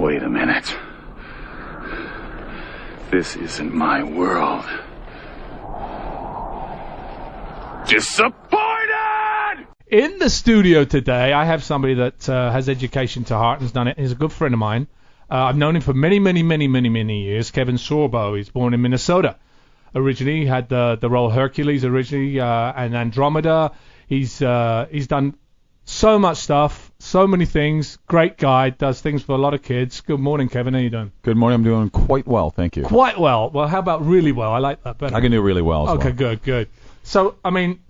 Wait a minute. This isn't my world. Disappointed! In the studio today, I have somebody that has education to heart and has done it. He's a good friend of mine. I've known him for many years. Kevin Sorbo. He's born in Minnesota. Originally, he had the role Hercules originally, and Andromeda. He's done so much stuff, so many things. Great guy, does things for a lot of kids. Good morning, Kevin. How you doing? Good morning. I'm doing quite well, thank you. Quite well. Well, how about really well? I like that better. I can do really well as well. Good. So, I mean,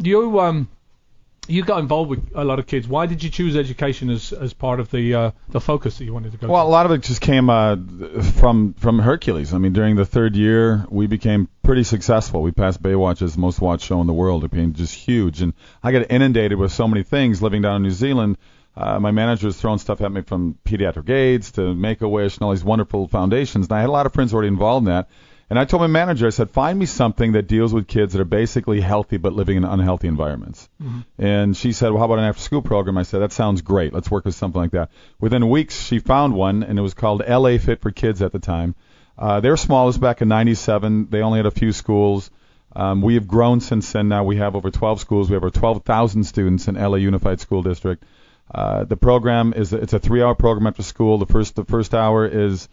you got involved with a lot of kids. Why did you choose education as part of the focus that you wanted to go to? Well, a lot of it just came from Hercules. I mean, during the third year, we became pretty successful. We passed Baywatch as the most watched show in the world. It became just huge. And I got inundated with so many things living down in New Zealand. My manager was throwing stuff at me from pediatric aids to Make-A-Wish and all these wonderful foundations. And I had a lot of friends already involved in that. And I told my manager, I said, find me something that deals with kids that are basically healthy but living in unhealthy environments. Mm-hmm. And she said, well, how about an after-school program? I said, that sounds great. Let's work with something like that. Within weeks, she found one, and it was called LA Fit for Kids at the time. They were small. It was back in 97. They only had a few schools. We have grown since then. Now we have over 12 schools. We have over 12,000 students in LA Unified School District. The program it's a 3-hour program after school. The first hour is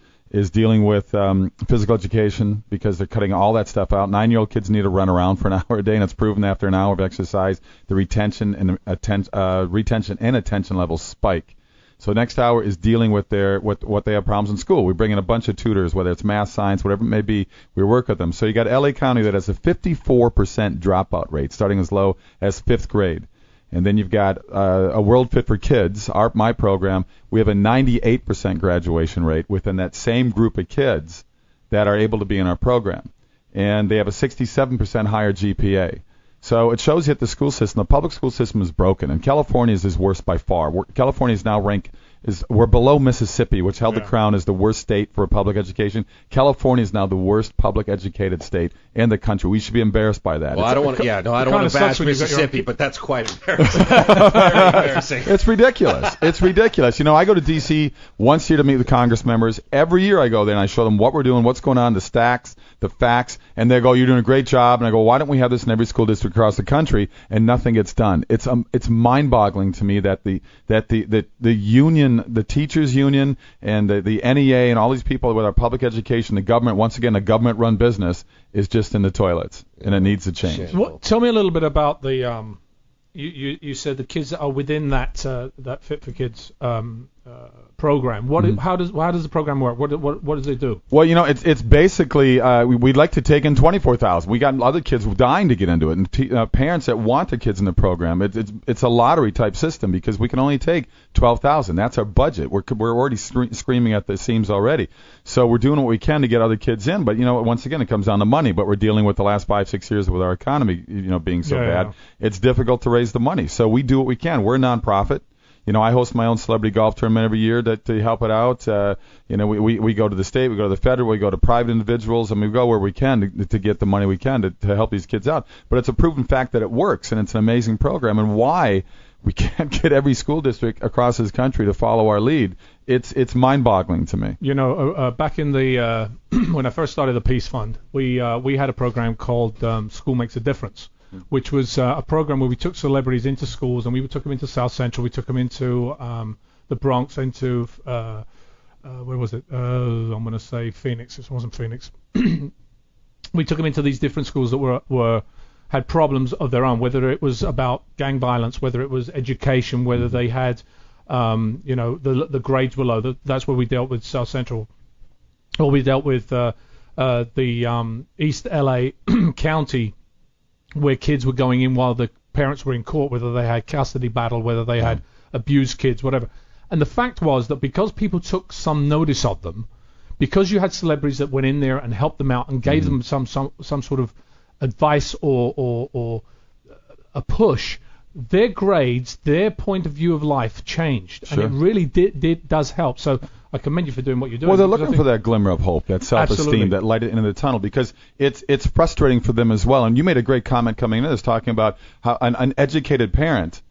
dealing with physical education because they're cutting all that stuff out. 9-year-old kids need to run around for an hour a day, and it's proven after an hour of exercise, the retention and attention levels spike. So next hour is dealing with what they have problems in school. We bring in a bunch of tutors, whether it's math, science, whatever it may be. We work with them. So you got LA County that has a 54% dropout rate, starting as low as 5th grade. And then you've got a World Fit for Kids, my program. We have a 98% graduation rate within that same group of kids that are able to be in our program. And they have a 67% higher GPA. So it shows you that the school system, the public school system is broken. And California's is worse by far. California is now we're below Mississippi, which held the crown as the worst state for public education. California is now the worst public educated state in the country. We should be embarrassed by that. Well, I don't want to bash Mississippi, but that's quite embarrassing. Very embarrassing. It's ridiculous. It's ridiculous. You know, I go to D.C. once a year to meet with Congress members. Every year I go there and I show them what we're doing, what's going on, the stacks, the facts, and they go, "You're doing a great job." And I go, "Why don't we have this in every school district across the country?" And nothing gets done. It's mind-boggling to me that the union, the teachers union, and the NEA, and all these people with our public education, the government, once again, a government-run business, is just in the toilets, and it needs to change. Tell me a little bit about the. You said the kids that are within that Fit for Kids program. How does the program work? What does it do? Well, you know, it's basically we'd like to take in 24,000. We got other kids dying to get into it, and parents that want the kids in the program. It's a lottery type system because we can only take 12,000. That's our budget. We're already screaming at the seams already. So we're doing what we can to get other kids in. But you know, once again, it comes down to money. But we're dealing with the last 5-6 years with our economy, being so bad. Yeah. It's difficult to raise the money. So we do what we can. We're a nonprofit. You know, I host my own celebrity golf tournament every year to help it out. We go to the state, we go to the federal, we go to private individuals, and we go where we can to get the money we can to help these kids out. But it's a proven fact that it works, and it's an amazing program. And why we can't get every school district across this country to follow our lead, it's mind-boggling to me. You know, back in the when I first started the Peace Fund, we had a program called School Makes a Difference, which was a program where we took celebrities into schools, and we took them into South Central, we took them into the Bronx, into where was it? I'm going to say Phoenix. It wasn't Phoenix. We took them into these different schools that had problems of their own, whether it was about gang violence, whether it was education, whether they had, the grades were low. That's where we dealt with South Central, or we dealt with the East LA County, where kids were going in while the parents were in court, whether they had custody battle, whether they had abused kids, whatever. And the fact was that because people took some notice of them, because you had celebrities that went in there and helped them out and gave them some sort of advice or a push, their grades, their point of view of life changed. Sure. And it really does help. So I commend you for doing what you're doing. Well, they're looking for that glimmer of hope, that self-esteem, absolutely, that light at the end of the tunnel, because it's frustrating for them as well. And you made a great comment coming in this, talking about how an educated parent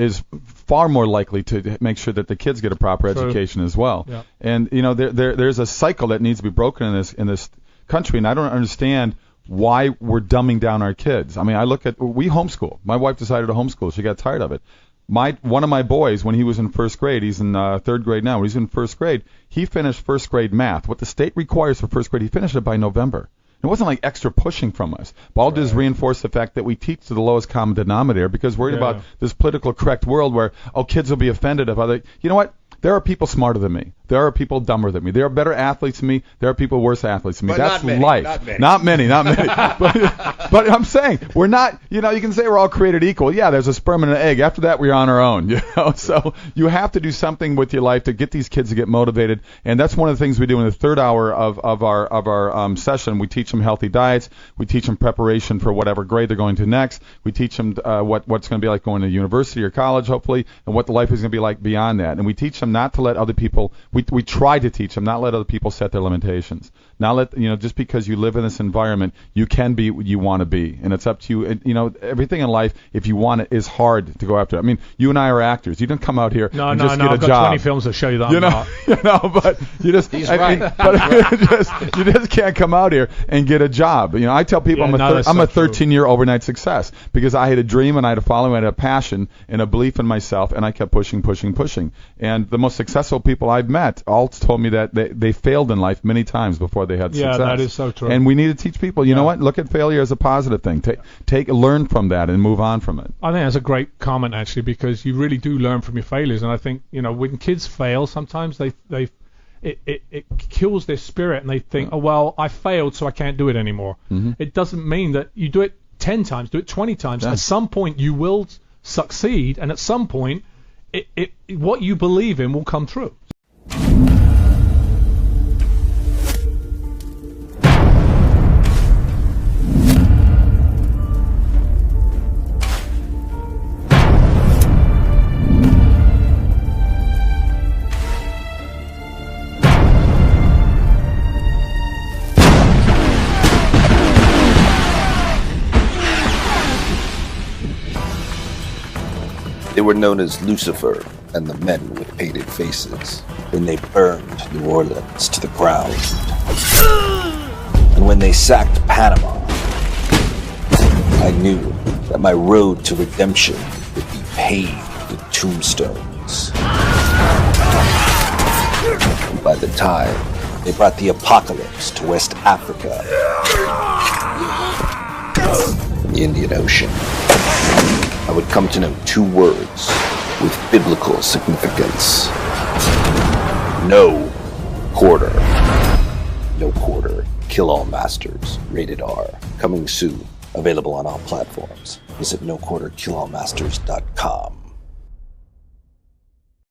is far more likely to make sure that the kids get a proper education as well. Yeah. And there's a cycle that needs to be broken in this country, and I don't understand why we're dumbing down our kids. I mean, we homeschool. My wife decided to homeschool. She got tired of it. One of my boys, when he was in first grade, he's in third grade now. When he's in first grade, he finished first grade math. What the state requires for first grade, he finished it by November. It wasn't like extra pushing from us. But I'll just reinforce the fact that we teach to the lowest common denominator because we're worried about this political correct world where, kids will be offended if other. You know what? There are people smarter than me. There are people dumber than me. There are better athletes than me. There are people worse athletes than me. But that's not many, life. Not many. But I'm saying we're not. You can say we're all created equal. Yeah, there's a sperm and an egg. After that, we're on our own. So you have to do something with your life to get these kids to get motivated. And that's one of the things we do in the third hour of our session. We teach them healthy diets. We teach them preparation for whatever grade they're going to next. We teach them what's going to be like going to university or college, hopefully, and what the life is going to be like beyond that. And we teach them not to let other people. We try to teach them not let other people set their limitations. Not let just because you live in this environment, you can be what you want to be, and it's up to you. And, everything in life, if you want it, is hard to go after. I mean, you and I are actors. You didn't come out here and just get a I've got job. 20 films that show you that. But you just He's right. you just can't come out here and get a job. I tell people I'm a 13-year overnight success because I had a dream and I had a following, I had a passion and a belief in myself, and I kept pushing. And the most successful people I've met all told me that they failed in life many times before they had success. Yeah, that is so true. And we need to teach people, you know what? Look at failure as a positive thing. Learn from that and move on from it. I think that's a great comment, actually, because you really do learn from your failures. And I think, when kids fail, sometimes it kills their spirit and they think, oh, well, I failed, so I can't do it anymore. Mm-hmm. It doesn't mean that you do it 10 times, do it 20 times. Yeah. At some point, you will succeed, and at some point, what you believe in will come true. They were known as Lucifer and the Men with Painted Faces when they burned New Orleans to the ground. And when they sacked Panama, I knew that my road to redemption would be paved with tombstones. And by the time they brought the apocalypse to West Africa and the Indian Ocean, I would come to know two words with biblical significance. No quarter. No quarter. Kill All Masters. Rated R. Coming soon. Available on all platforms. Visit noquarterkillallmasters.com.